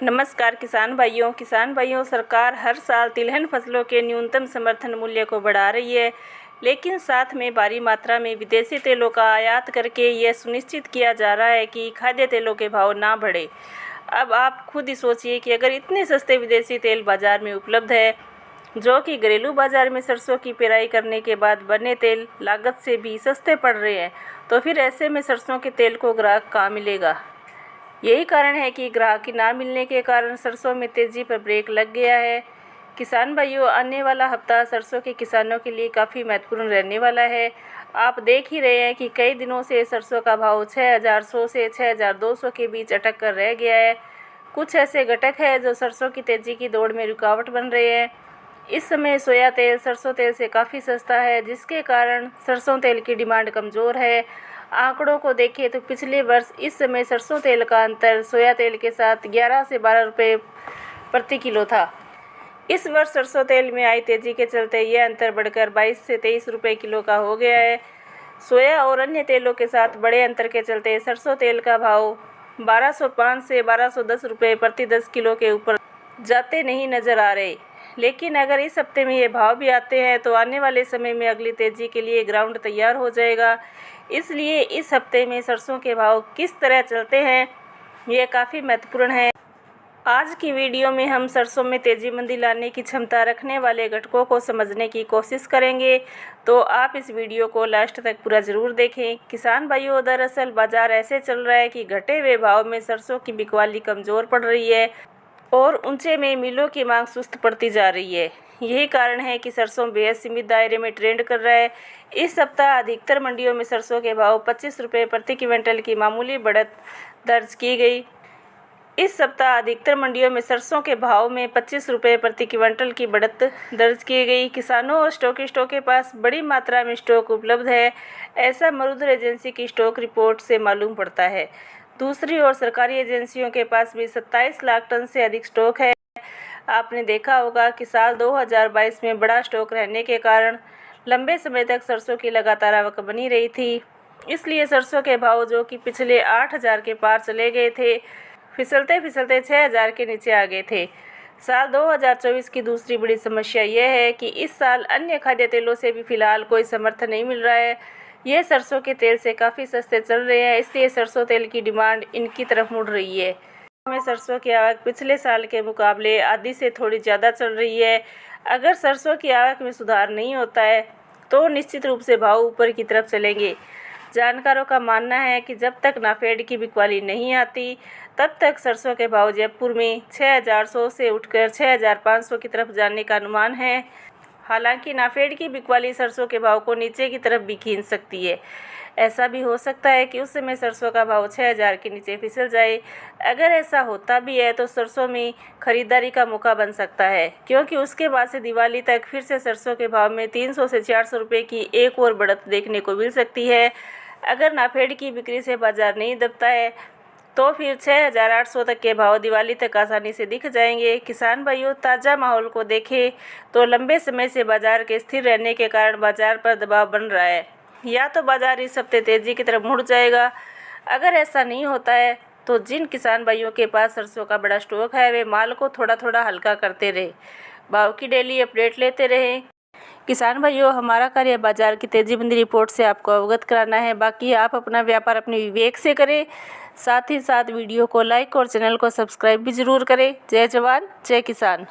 नमस्कार किसान भाइयों सरकार हर साल तिलहन फसलों के न्यूनतम समर्थन मूल्य को बढ़ा रही है, लेकिन साथ में भारी मात्रा में विदेशी तेलों का आयात करके यह सुनिश्चित किया जा रहा है कि खाद्य तेलों के भाव ना बढ़े। अब आप खुद ही सोचिए कि अगर इतने सस्ते विदेशी तेल बाज़ार में उपलब्ध है, जो कि घरेलू बाज़ार में सरसों की पेराई करने के बाद बने तेल लागत से भी सस्ते पड़ रहे हैं, तो फिर ऐसे में सरसों के तेल को ग्राहक कहाँ मिलेगा। यही कारण है कि ग्राहक की ना मिलने के कारण सरसों में तेज़ी पर ब्रेक लग गया है। किसान भाइयों, आने वाला हफ्ता सरसों के किसानों के लिए काफ़ी महत्वपूर्ण रहने वाला है। आप देख ही रहे हैं कि कई दिनों से सरसों का भाव 6100 से 6200 के बीच अटक कर रह गया है। कुछ ऐसे घटक हैं जो सरसों की तेज़ी की दौड़ में रुकावट बन रहे हैं। इस समय सोया तेल सरसों तेल से काफ़ी सस्ता है, जिसके कारण सरसों तेल की डिमांड कमज़ोर है। आंकड़ों को देखें तो पिछले वर्ष इस समय सरसों तेल का अंतर सोया तेल के साथ 11 से 12 रुपये प्रति किलो था। इस वर्ष सरसों तेल में आई तेज़ी के चलते यह अंतर बढ़कर 22 से 23 रुपये किलो का हो गया है। सोया और अन्य तेलों के साथ बड़े अंतर के चलते सरसों तेल का भाव 1205 से 1210 रुपये प्रति 10 किलो के ऊपर जाते नहीं नज़र आ रहे। लेकिन अगर इस हफ्ते में ये भाव भी आते हैं तो आने वाले समय में अगली तेज़ी के लिए ग्राउंड तैयार हो जाएगा। इसलिए इस हफ्ते में सरसों के भाव किस तरह चलते हैं, ये काफ़ी महत्वपूर्ण है। आज की वीडियो में हम सरसों में तेज़ी मंदी लाने की क्षमता रखने वाले घटकों को समझने की कोशिश करेंगे, तो आप इस वीडियो को लास्ट तक पूरा ज़रूर देखें। किसान भाइयों, दरअसल बाज़ार ऐसे चल रहा है कि घटे हुए भाव में सरसों की बिकवाली कमज़ोर पड़ रही है और ऊंचे में मिलों की मांग सुस्त पड़ती जा रही है। यही कारण है कि सरसों बेहद सीमित दायरे में ट्रेंड कर रहा है। इस सप्ताह अधिकतर मंडियों में सरसों के भाव 25 रुपये प्रति क्विंटल की मामूली बढ़त दर्ज की गई। इस सप्ताह अधिकतर मंडियों में सरसों के भाव में 25 रुपये प्रति क्विंटल की बढ़त दर्ज की गई। किसानों और स्टॉकिस्टों के पास बड़ी मात्रा में स्टॉक उपलब्ध है, ऐसा मरुधर एजेंसी की स्टॉक रिपोर्ट से मालूम पड़ता है। दूसरी ओर सरकारी एजेंसियों के पास भी 27 लाख टन से अधिक स्टॉक है। आपने देखा होगा कि साल 2022 में बड़ा स्टॉक रहने के कारण लंबे समय तक सरसों की लगातार आवक बनी रही थी। इसलिए सरसों के भाव, जो कि पिछले 8000 के पार चले गए थे, फिसलते फिसलते 6000 के नीचे आ गए थे। साल 2024 की दूसरी बड़ी समस्या यह है कि इस साल अन्य खाद्य तेलों से भी फिलहाल कोई समर्थन नहीं मिल रहा है। ये सरसों के तेल से काफ़ी सस्ते चल रहे हैं, इसलिए सरसों तेल की डिमांड इनकी तरफ मुड़ रही है। में सरसों की आवक पिछले साल के मुकाबले आधी से थोड़ी ज़्यादा चल रही है। अगर सरसों की आवक में सुधार नहीं होता है तो निश्चित रूप से भाव ऊपर की तरफ चलेंगे। जानकारों का मानना है कि जब तक नाफेड की बिकवाली नहीं आती, तब तक सरसों के भाव जयपुर में 6100 से उठकर 6500 की तरफ जाने का अनुमान है। हालांकि नाफेड की बिकवाली सरसों के भाव को नीचे की तरफ भी खींच सकती है। ऐसा भी हो सकता है कि उस समय सरसों का भाव 6000 के नीचे फिसल जाए। अगर ऐसा होता भी है तो सरसों में खरीदारी का मौका बन सकता है, क्योंकि उसके बाद से दिवाली तक फिर से सरसों के भाव में 300 से 400 रुपये की एक और बढ़त देखने को मिल सकती है। अगर नाफेड की बिक्री से बाजार नहीं दबता है तो फिर 6800 तक के भाव दिवाली तक आसानी से दिख जाएंगे। किसान भाइयों, ताज़ा माहौल को देखें तो लंबे समय से बाजार के स्थिर रहने के कारण बाजार पर दबाव बन रहा है। या तो बाजार इस हफ्ते तेज़ी की तरफ मुड़ जाएगा। अगर ऐसा नहीं होता है तो जिन किसान भाइयों के पास सरसों का बड़ा स्टॉक है, वे माल को थोड़ा थोड़ा हल्का करते रहे, भाव की डेली अपडेट लेते रहें। किसान भाइयों, हमारा कार्य बाजार की तेज़ी मंदी रिपोर्ट से आपको अवगत कराना है। बाकी आप अपना व्यापार अपने विवेक से करें। साथ ही साथ वीडियो को लाइक और चैनल को सब्सक्राइब भी ज़रूर करें। जय जवान जय किसान।